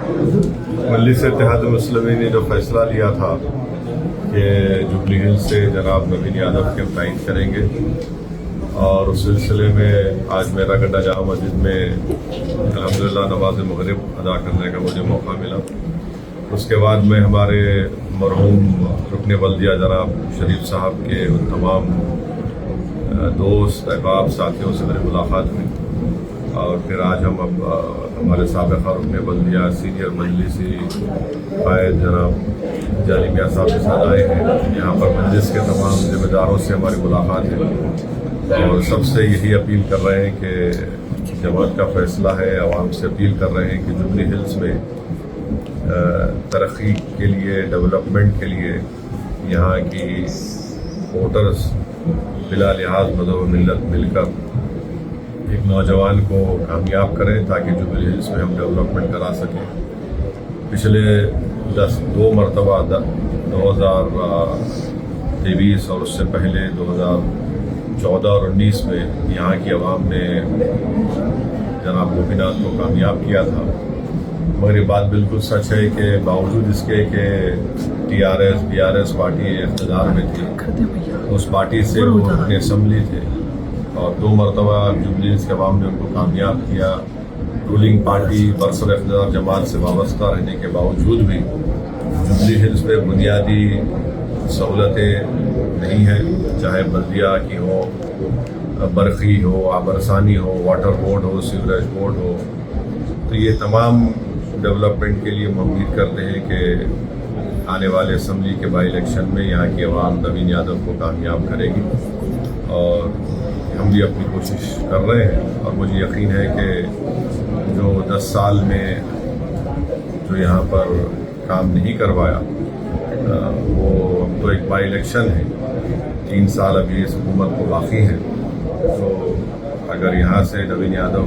مجلس اتحاد المسلمین نے جو فیصلہ لیا تھا کہ جوبلی ہلز سے جناب نوین یادو کے تعین کریں گے، اور اس سلسلے میں آج میرا گڈھا جامع مسجد میں الحمدللہ نماز مغرب ادا کرنے کا مجھے موقع ملا۔ اس کے بعد میں ہمارے مرحوم رکن بلدیہ جناب شریف صاحب کے ان تمام دوست احباب ساتھیوں سے میری ملاقات ہوئی، اور پھر آج ہم اب ہمارے سابقہ رکن بلدیہ سینئر مجلسی قائد جناب جالی میاں صاحب کے ساتھ آئے ہیں۔ یہاں پر مجلس کے تمام ذمہ داروں سے ہماری ملاقات ہے، اور سب سے یہی اپیل کر رہے ہیں کہ جماعت کا فیصلہ ہے، عوام سے اپیل کر رہے ہیں کہ جوبلی ہلز میں ترقی کے لیے، ڈیولپمنٹ کے لیے یہاں کی ووٹرز بلا لحاظ مذہب و ملت مل کر ایک نوجوان کو کامیاب کریں تاکہ جوبلی ہلز میں ہم ڈیولپمنٹ کرا سکیں۔ پچھلے 2 مرتبہ 2023 اور اس سے پہلے 2014 اور 2019 میں یہاں کی عوام نے جناب گوپیناتھ کو کامیاب کیا تھا، مگر یہ بات بالکل سچ ہے کہ باوجود اس کے کہ TRS BRS پارٹی اقتدار میں تھی، اس پارٹی سے وہ اپنے اسمبلی تھے، اور 2 مرتبہ جوبلی ہلز کے عوام نے ان کو کامیاب کیا۔ رولنگ پارٹی برسر اقتدار جماعت سے وابستہ رہنے کے باوجود بھی جوبلی ہلز میں بنیادی سہولتیں نہیں ہیں، چاہے بلدیہ کی ہو، برقی ہو، آبرسانی ہو، واٹر بورڈ ہو، سیوریج بورڈ ہو۔ تو یہ تمام ڈیولپمنٹ کے لیے ہم امید کرتے ہیں کہ آنے والے اسمبلی کے بائی الیکشن میں یہاں کی عوام نوین یادو کو کامیاب کرے گی، اور ہم بھی اپنی کوشش کر رہے ہیں۔ اور مجھے یقین ہے کہ جو 10 سال میں جو یہاں پر کام نہیں کروایا، وہ اب تو ایک بائی الیکشن ہے، 3 سال ابھی اس حکومت کو باقی ہیں، تو اگر یہاں سے نوین یادو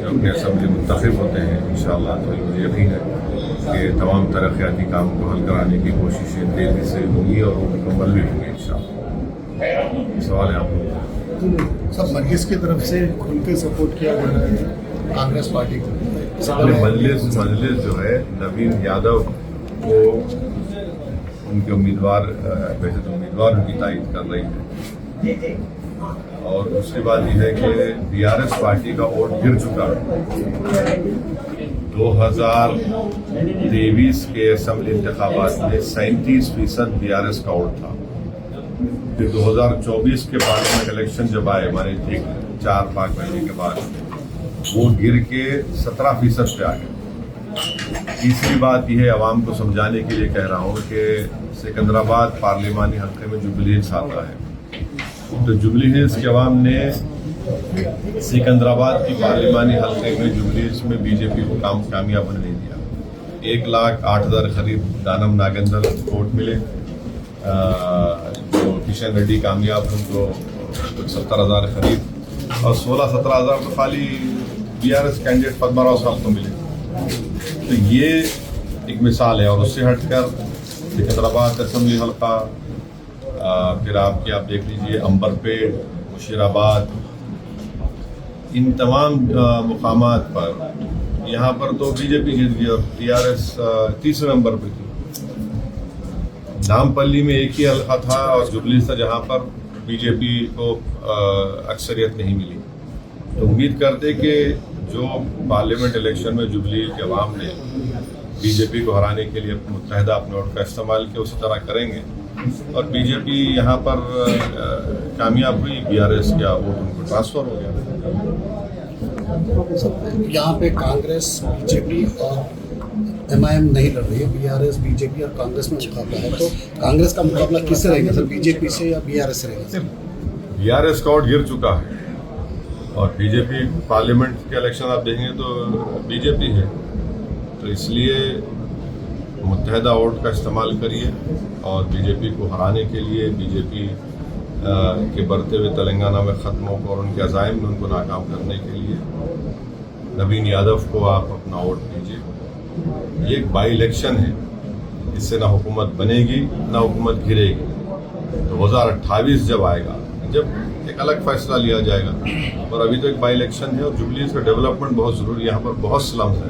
جو اپنے اسمبلی منتخب ہوتے ہیں انشاءاللہ، تو مجھے یقین ہے کہ تمام ترقیاتی کام کو حل کرانے کی کوششیں تیزی سے ہوں گی اور وہ مکمل بھی ہوں گی انشاءاللہ۔ سوال ہے آپ کو؟ سب مجلس کی طرف سے کھل کے سپورٹ کیا جا رہا ہے کانگریس پارٹی کو۔ مجلس جو ہے نوین یادو کو ان کے امیدوار، ویسے تو امیدوار ان کی تائید کر رہی ہے، اور دوسری بات یہ ہے کہ BRS پارٹی کا ووٹ گر چکا ہے۔ 2023 کے اسمبلی انتخابات میں 37% BRS کا ووٹ تھا، پھر 2024 کے پارلیمنٹ الیکشن جب آئے ہمارے 4-5 مہینے کے بعد، وہ گر کے 17% پہ آ گئے۔ تیسری بات یہ ہے، عوام کو سمجھانے کے لیے کہہ رہا ہوں کہ سکندرآباد پارلیمانی حلقے میں جوبلی ہلز آتا ہے، تو جوبلی ہلز کے عوام نے سکندرآباد کی پارلیمانی حلقے میں جوبلی ہلز میں BJP کو کامیاب ہونے نہیں دیا۔ 1,08,000 قریب دانم ناگندر ووٹ ملے، جو کشن ریڈی کامیاب ان کو 70,000 قریب، اور 16-17,000 تو خالی BRS کینڈیڈیٹ پدما راؤ صاحب کو ملے۔ تو یہ ایک مثال ہے، اور اس سے ہٹ کر سکندرآباد اسمبلی حلقہ، پھر آپ دیکھ لیجئے امبرپیٹ، مشیر آباد، ان تمام مقامات پر یہاں پر تو BJP جیت گئی، اور TRS 30ویں نمبر پہ تھی۔ نامپلی میں ایک ہی حلقہ تھا اور جوبلی تھا جہاں پر BJP کو اکثریت نہیں ملی۔ تو امید کرتے کہ جو پارلیمنٹ الیکشن میں جوبلی کے عوام نے BJP کو ہرانے کے لیے متحدہ اپنے ووٹ کا استعمال کیا، اسی طرح کریں گے، اور BJP یہاں پر کامیاب ہوئی، BRS کا ووٹ ان کو ٹرانسفر ہو گیا۔ یہاں پہ کانگریس BJP اور MIM نہیں لڑ رہی ہے، BRS BJP اور کانگریس میں مقابلہ ہے، تو کانگریس کا مقابلہ کس سے رہے گا سر، BJP سے یا BRS سے رہے گا؟ BRS کا ووٹ گر چکا ہے، اور BJP پارلیمنٹ کے الیکشن آپ دیکھیں گے تو BJP ہے، تو اس لیے متحدہ ووٹ کا استعمال کریے، اور BJP کو ہرانے کے لیے، BJP کے بڑھتے ہوئے تلنگانہ میں ختموں کو اور ان کے عزائم میں ان کو ناکام کرنے کے لیے نوین یادو کو آپ اپنا ووٹ دیجیے۔ یہ ایک بائی الیکشن ہے، اس سے نہ حکومت بنے گی نہ حکومت گرے گی۔ 2028 جب آئے گا، جب ایک الگ فیصلہ لیا جائے گا، اور ابھی تو ایک بائی الیکشن ہے، اور جوبلی ہلز کا ڈیولپمنٹ بہت ضروری ہے۔ یہاں پر بہت سلمز ہیں،